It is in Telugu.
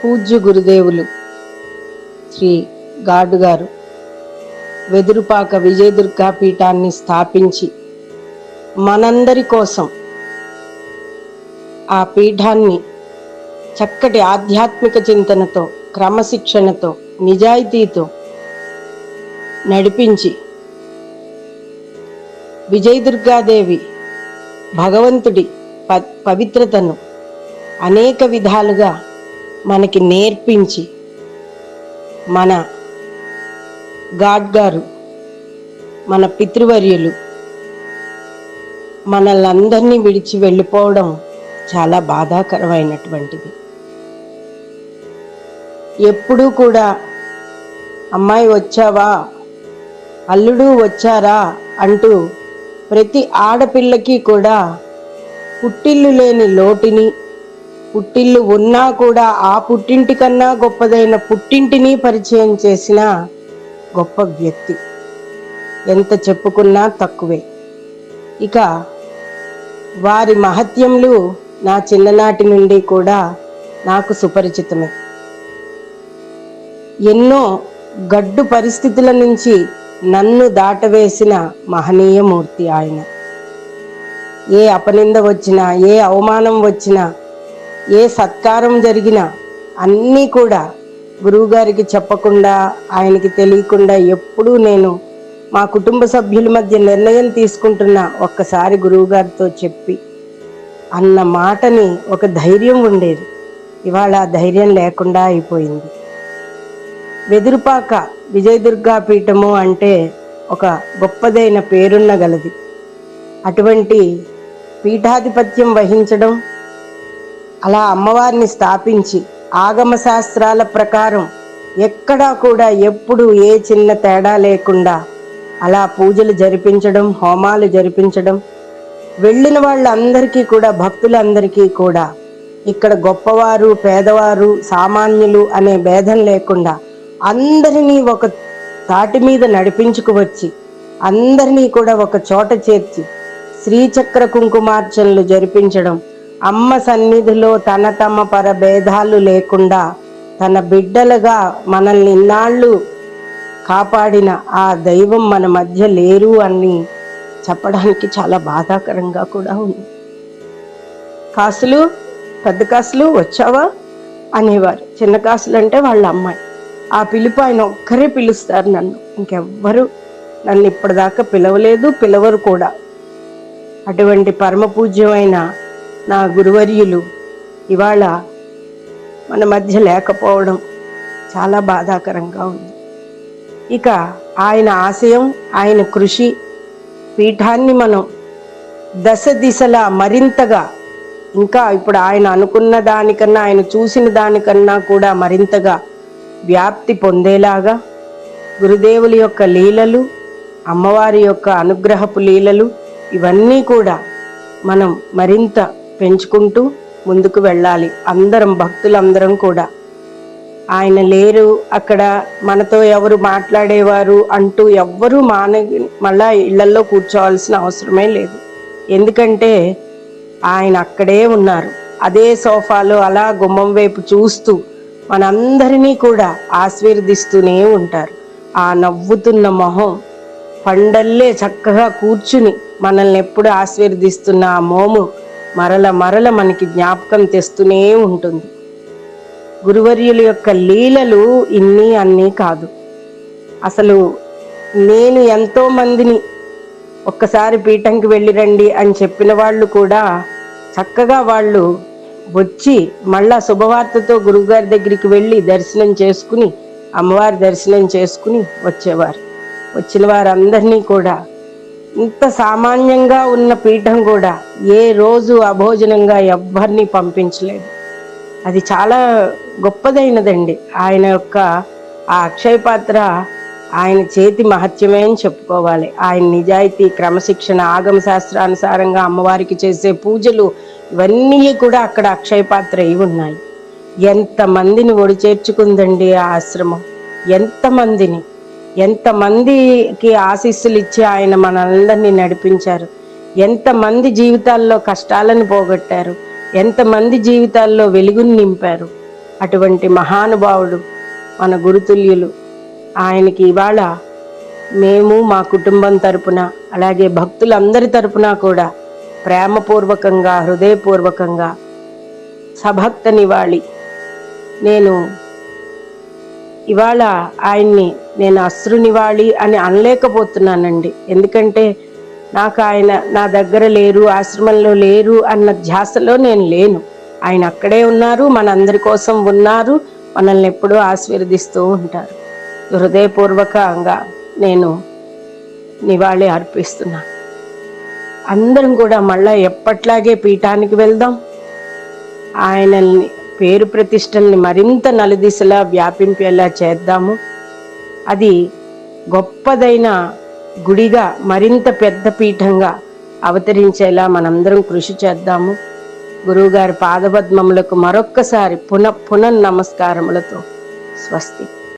పూజ్య గురుదేవులు శ్రీ గాడ్ గారు వెదురుపాక విజయదుర్గా పీఠాన్ని స్థాపించి మనందరి కోసం ఆ పీఠాన్ని చక్కటి ఆధ్యాత్మిక చింతనతో, క్రమశిక్షణతో, నిజాయితీతో నడిపించి విజయదుర్గాదేవి భగవంతుడి పవిత్రతను అనేక విధాలుగా మనకి నేర్పించి మన గాడ్ గారు, మన పితృవర్యులు మనల్ని విడిచి వెళ్ళిపోవడం చాలా బాధాకరమైనటువంటిది. ఎప్పుడూ కూడా అమ్మాయి వచ్చావా, అల్లుడు వచ్చారా అంటూ ప్రతి ఆడపిల్లకి కూడా పుట్టిల్లు లేని లోటుని, పుట్టిల్లు ఉన్నా కూడా ఆ పుట్టింటి కన్నా గొప్పదైన పుట్టింటిని పరిచయం చేసిన గొప్ప వ్యక్తి. ఎంత చెప్పుకున్నా తక్కువే. ఇక వారి మహత్యములు నా చిన్ననాటి నుండి కూడా నాకు సుపరిచితమే. ఎన్నో గడ్డు పరిస్థితుల నుంచి నన్ను దాటవేసిన మహనీయమూర్తి ఆయన. ఏ అపనింద వచ్చినా, ఏ అవమానం వచ్చినా, ఏ సత్కారం జరిగినా అన్నీ కూడా గురువుగారికి చెప్పకుండా, ఆయనకి తెలియకుండా ఎప్పుడూ నేను మా కుటుంబ సభ్యుల మధ్య నిర్ణయం తీసుకుంటున్నా ఒక్కసారి గురువుగారితో చెప్పి అన్న మాటని ఒక ధైర్యం ఉండేది. ఇవాళ ఆ ధైర్యం లేకుండా అయిపోయింది. వెదురుపాక విజయదుర్గా పీఠము అంటే ఒక గొప్పదైన పేరున్న గలది. అటువంటి పీఠాధిపత్యం వహించడం, అలా అమ్మవారిని స్థాపించి ఆగమ శాస్త్రాల ప్రకారం ఎక్కడా కూడా ఎప్పుడు ఏ చిన్న తేడా లేకుండా అలా పూజలు జరిపించడం, హోమాలు జరిపించడం, వెళ్ళిన వాళ్ళందరికీ కూడా, భక్తులందరికీ కూడా ఇక్కడ గొప్పవారు, పేదవారు, సామాన్యులు అనే భేదం లేకుండా అందరినీ ఒక తాటి మీద నడిపించుకువచ్చి అందరినీ కూడా ఒక చోట చేర్చి శ్రీచక్ర కుంకుమార్చనలు జరిపించడం, అమ్మ సన్నిధిలో తమ పర భేదాలు లేకుండా తన బిడ్డలుగా మనల్ని ఇన్నాళ్ళు కాపాడిన ఆ దైవం మన మధ్య లేరు అని చెప్పడానికి చాలా బాధాకరంగా కూడా ఉంది. కాసులు, పెద్ద కాసులు వచ్చావా అనేవారు. చిన్న కాసులు అంటే వాళ్ళ అమ్మాయి. ఆ పిలుపు ఆయన ఒక్కరే పిలుస్తారు నన్ను. ఇంకెవ్వరు నన్ను ఇప్పటిదాకా పిలవలేదు, పిలవరు కూడా. అటువంటి పరమ పూజ్యమైన నా గురువర్యులు ఇవాళ మన మధ్య లేకపోవడం చాలా బాధాకరంగా ఉంది. ఇక ఆయన ఆశయం, ఆయన కృషి, పీఠాన్ని మనం దశ దిశలా మరింతగా, ఇంకా ఇప్పుడు ఆయన అనుకున్న దానికన్నా, ఆయన చూసిన దానికన్నా కూడా మరింతగా వ్యాప్తి పొందేలాగా గురుదేవుల యొక్క లీలలు, అమ్మవారి యొక్క అనుగ్రహపు లీలలు ఇవన్నీ కూడా మనం మరింత పెంచుకుంటూ ముందుకు వెళ్ళాలి. అందరం, భక్తులందరం కూడా. ఆయన లేరు అక్కడ, మనతో ఎవరు మాట్లాడేవారు అంటూ ఎవ్వరూ మళ్ళా ఇళ్లల్లో కూర్చోవాల్సిన అవసరమే లేదు. ఎందుకంటే ఆయన అక్కడే ఉన్నారు. అదే సోఫాలో అలా గుమ్మం వైపు చూస్తూ మనందరినీ కూడా ఆశీర్వదిస్తూనే ఉంటారు. ఆ నవ్వుతున్న మొహం, పండల్లే చక్కగా కూర్చుని మనల్ని ఎప్పుడు ఆశీర్వదిస్తున్న ఆ మోము మరల మనకి జ్ఞాపకం తెస్తూనే ఉంటుంది. గురువర్యుల యొక్క లీలలు ఇన్ని అన్నీ కాదు. అసలు నేను ఎంతో మందిని ఒక్కసారి పీఠంకి వెళ్ళి రండి అని చెప్పిన వాళ్ళు కూడా చక్కగా వాళ్ళు వచ్చి మళ్ళా శుభవార్తతో గురువుగారి దగ్గరికి వెళ్ళి దర్శనం చేసుకుని, అమ్మవారి దర్శనం చేసుకుని వచ్చేవారు. వచ్చిన వారందరినీ కూడా, ఇంత సామాన్యంగా ఉన్న పీఠం కూడా ఏ రోజు అభోజనంగా ఎవ్వరినీ పంపించలేదు. అది చాలా గొప్పదైనదండి. ఆయన యొక్క ఆ అక్షయ పాత్ర ఆయన చేతి మహత్యమే అని చెప్పుకోవాలి. ఆయన నిజాయితీ, క్రమశిక్షణ, ఆగమ శాస్త్రానుసారంగా అమ్మవారికి చేసే పూజలు ఇవన్నీ కూడా అక్కడ అక్షయ పాత్ర అయి ఉన్నాయి. ఎంతమందిని ఒడి చేర్చుకుందండి ఆ ఆశ్రమం. ఎంతమందికి ఆశీస్సులు ఇచ్చి ఆయన మనందరినీ నడిపించారు. ఎంతమంది జీవితాల్లో కష్టాలను పోగొట్టారు, ఎంతమంది జీవితాల్లో వెలుగుని నింపారు. అటువంటి మహానుభావుడు మన గురుతుల్యులు. ఆయనకి ఇవాళ మేము మా కుటుంబం తరపున, అలాగే భక్తులందరి తరపున కూడా ప్రేమపూర్వకంగా, హృదయపూర్వకంగా సభక్త నివాళి. నేను ఇవాళ ఆయన్ని నేను అశ్రు నివాళి అని అనలేకపోతున్నానండి. ఎందుకంటే నాకు ఆయన నా దగ్గర లేరు, ఆశ్రమంలో లేరు అన్న ధ్యాసలో నేను లేను. ఆయన అక్కడే ఉన్నారు, మనందరి కోసం ఉన్నారు, మనల్ని ఎప్పుడూ ఆశీర్వదిస్తూ ఉంటారు. హృదయపూర్వకంగా నేను నివాళి అర్పిస్తున్నాను. అందరం కూడా మళ్ళా ఎప్పట్లాగే పీఠానికి వెళ్దాం. ఆయనల్ని పేరు ప్రతిష్టల్ని మరింత నలుదిశలా వ్యాపింపేలా చేద్దాము. అది గొప్పదైన గుడిగా, మరింత పెద్ద పీఠంగా అవతరించేలా మనందరం కృషి చేద్దాము. గురువుగారి పాదపద్మములకు మరొక్కసారి పునః నమస్కారములతో స్వస్తి.